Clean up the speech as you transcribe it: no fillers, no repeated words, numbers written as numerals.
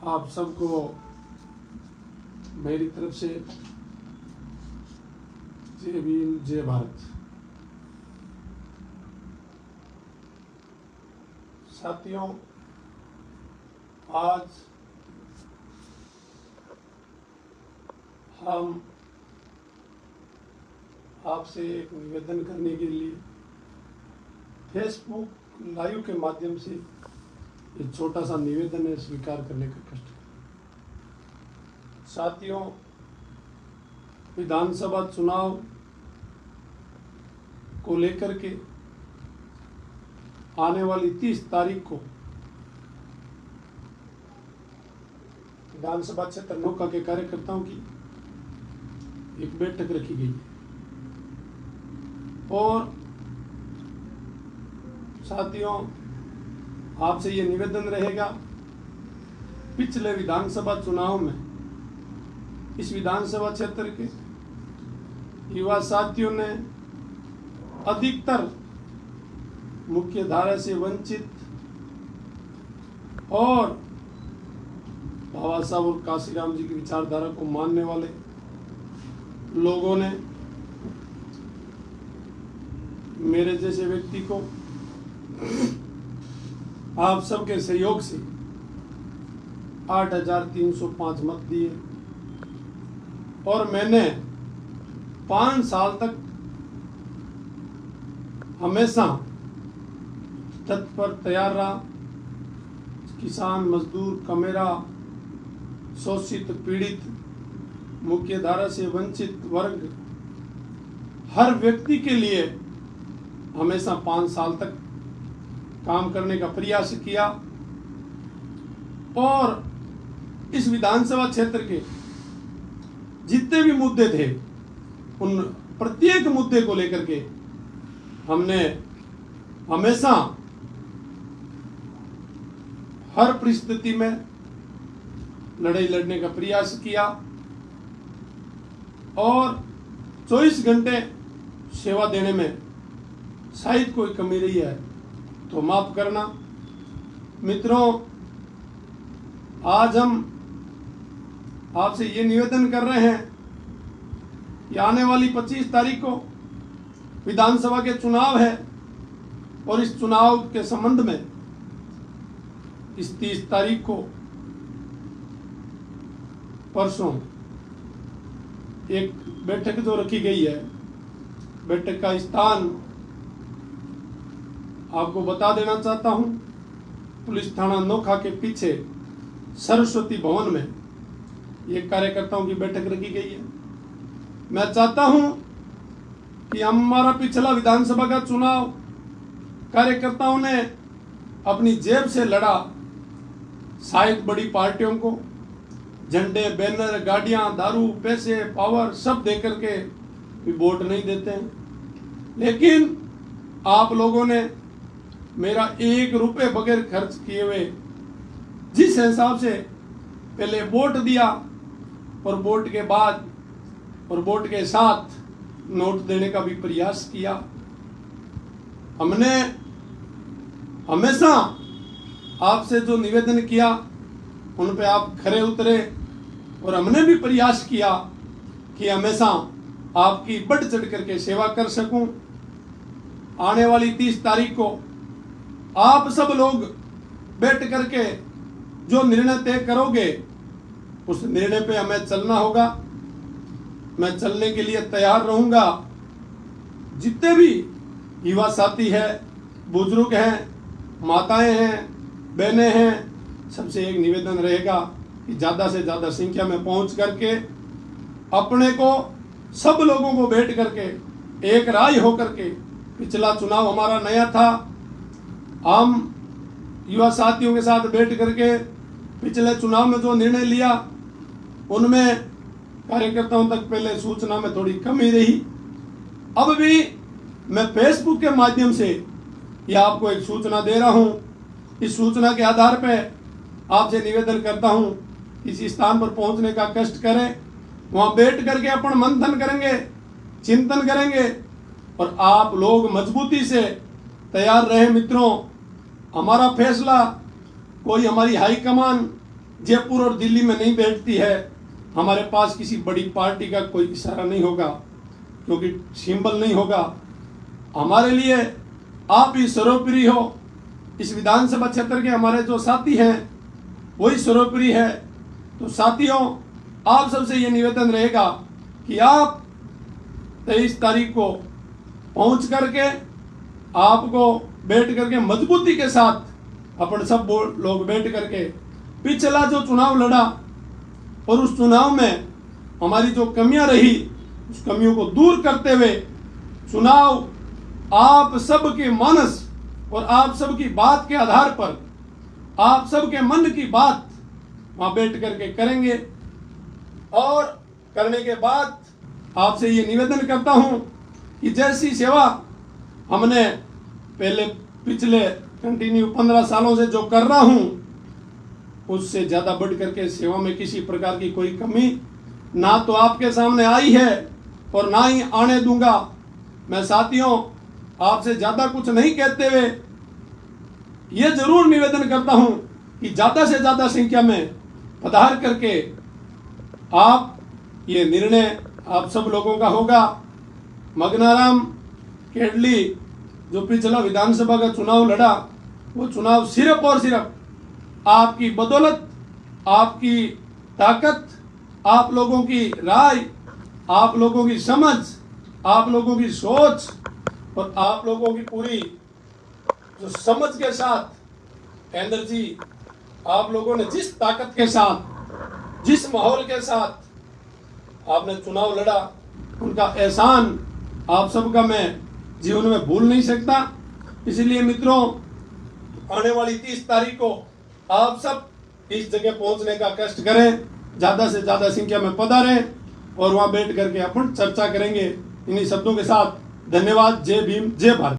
आप सबको मेरी तरफ से जय भीम जय भारत। साथियों, आज हम आपसे एक निवेदन करने के लिए फेसबुक लाइव के माध्यम से एक छोटा सा निवेदन है, स्वीकार करने का कष्ट। साथियों, विधानसभा चुनाव को लेकर के आने वाली 30 तारीख को विधानसभा क्षेत्र नौका के कार्यकर्ताओं की एक बैठक रखी गई है और साथियों, आपसे ये निवेदन रहेगा, पिछले विधानसभा चुनाव में इस विधानसभा क्षेत्र के युवा साथियों ने अधिकतर मुख्य धारा से वंचित और बाबा साहब और काशीराम जी की विचारधारा को मानने वाले लोगों ने मेरे जैसे व्यक्ति को आप सबके सहयोग से 8,305 मत दिए और मैंने 5 साल तक हमेशा तत्पर तैयार रहा। किसान, मजदूर, कमेरा, शोषित, पीड़ित, मुख्य धारा से वंचित वर्ग, हर व्यक्ति के लिए हमेशा 5 साल तक काम करने का प्रयास किया और इस विधानसभा क्षेत्र के जितने भी मुद्दे थे उन प्रत्येक मुद्दे को लेकर के हमने हमेशा हर परिस्थिति में लड़ाई लड़ने का प्रयास किया और 24 घंटे सेवा देने में शायद कोई कमी रही है तो माफ करना। मित्रों, आज हम आपसे ये निवेदन कर रहे हैं कि आने वाली 25 तारीख को विधानसभा के चुनाव है और इस चुनाव के संबंध में इस 30 तारीख को परसों एक बैठक जो रखी गई है, बैठक का स्थान आपको बता देना चाहता हूं। पुलिस थाना नोखा के पीछे सरस्वती भवन में ये कार्यकर्ताओं की बैठक रखी गई है। मैं चाहता हूं कि हमारा पिछला विधानसभा का चुनाव कार्यकर्ताओं ने अपनी जेब से लड़ा। शायद बड़ी पार्टियों को झंडे, बैनर, गाड़ियां, दारू, पैसे, पावर सब देकर के भी वोट नहीं देते हैं, लेकिन आप लोगों ने मेरा 1 रुपये बगैर खर्च किए हुए जिस हिसाब से पहले वोट दिया और वोट के बाद और वोट के साथ नोट देने का भी प्रयास किया, हमने हमेशा आपसे जो निवेदन किया उन पे आप खरे उतरे और हमने भी प्रयास किया कि हमेशा आपकी बढ़ चढ़ करके सेवा कर सकूं। आने वाली 30 तारीख को आप सब लोग बैठ करके जो निर्णय तय करोगे उस निर्णय पे हमें चलना होगा। मैं चलने के लिए तैयार रहूंगा। जितने भी युवा साथी हैं, बुजुर्ग हैं, माताएं हैं, बहनें हैं, सबसे एक निवेदन रहेगा कि ज़्यादा से ज़्यादा संख्या में पहुंच करके अपने को सब लोगों को बैठ करके एक राय होकर के, पिछला चुनाव हमारा नया था, हम युवा साथियों के साथ बैठ करके पिछले चुनाव में जो निर्णय लिया उनमें कार्यकर्ताओं तक पहले सूचना में थोड़ी कमी रही। अब भी मैं फेसबुक के माध्यम से यह आपको एक सूचना दे रहा हूं। इस सूचना के आधार पर आपसे निवेदन करता हूं, इस स्थान पर पहुंचने का कष्ट करें, वहां बैठ करके अपन मंथन करेंगे, चिंतन करेंगे और आप लोग मजबूती से तैयार रहे। मित्रों, हमारा फैसला कोई हमारी हाईकमान जयपुर और दिल्ली में नहीं बैठती है। हमारे पास किसी बड़ी पार्टी का कोई इशारा नहीं होगा, क्योंकि सिंबल नहीं होगा। हमारे लिए आप ही सर्वोपरि हो। इस विधानसभा क्षेत्र के हमारे जो साथी हैं वही सर्वोपरि है। तो साथियों, आप सबसे ये निवेदन रहेगा कि आप 23 तारीख को पहुंच करके आपको बैठ करके मजबूती के साथ अपन सब लोग बैठ करके पिछला जो चुनाव लड़ा और उस चुनाव में हमारी जो कमियां रही उस कमियों को दूर करते हुए चुनाव आप सबके मानस और आप सबकी बात के आधार पर, आप सबके मन की बात वहां बैठ करके करेंगे। और करने के बाद आपसे ये निवेदन करता हूं कि जैसी सेवा हमने पहले पिछले कंटिन्यू 15 सालों से जो कर रहा हूं, उससे ज्यादा बढ़ करके सेवा में किसी प्रकार की कोई कमी ना तो आपके सामने आई है और ना ही आने दूंगा। मैं साथियों आपसे ज्यादा कुछ नहीं कहते हुए ये जरूर निवेदन करता हूं कि ज्यादा से ज्यादा संख्या में पधार करके आप ये निर्णय आप सब लोगों का होगा। मगनाराम केडली जो पिछला विधानसभा का चुनाव लड़ा, वो चुनाव सिर्फ और सिर्फ आपकी बदौलत, आपकी ताकत, आप लोगों की राय, आप लोगों की समझ, आप लोगों की सोच और आप लोगों की पूरी जो समझ के साथ एनर्जी, आप लोगों ने जिस ताकत के साथ, जिस माहौल के साथ आपने चुनाव लड़ा, उनका एहसान आप सबका मैं जीवन में भूल नहीं सकता। इसलिए मित्रों, आने वाली 30 तारीख को आप सब इस जगह पहुंचने का कष्ट करें, ज्यादा से ज्यादा संख्या में पधारें और वहां बैठ करके अपन चर्चा करेंगे। इन्हीं शब्दों के साथ धन्यवाद। जय भीम, जय भारत।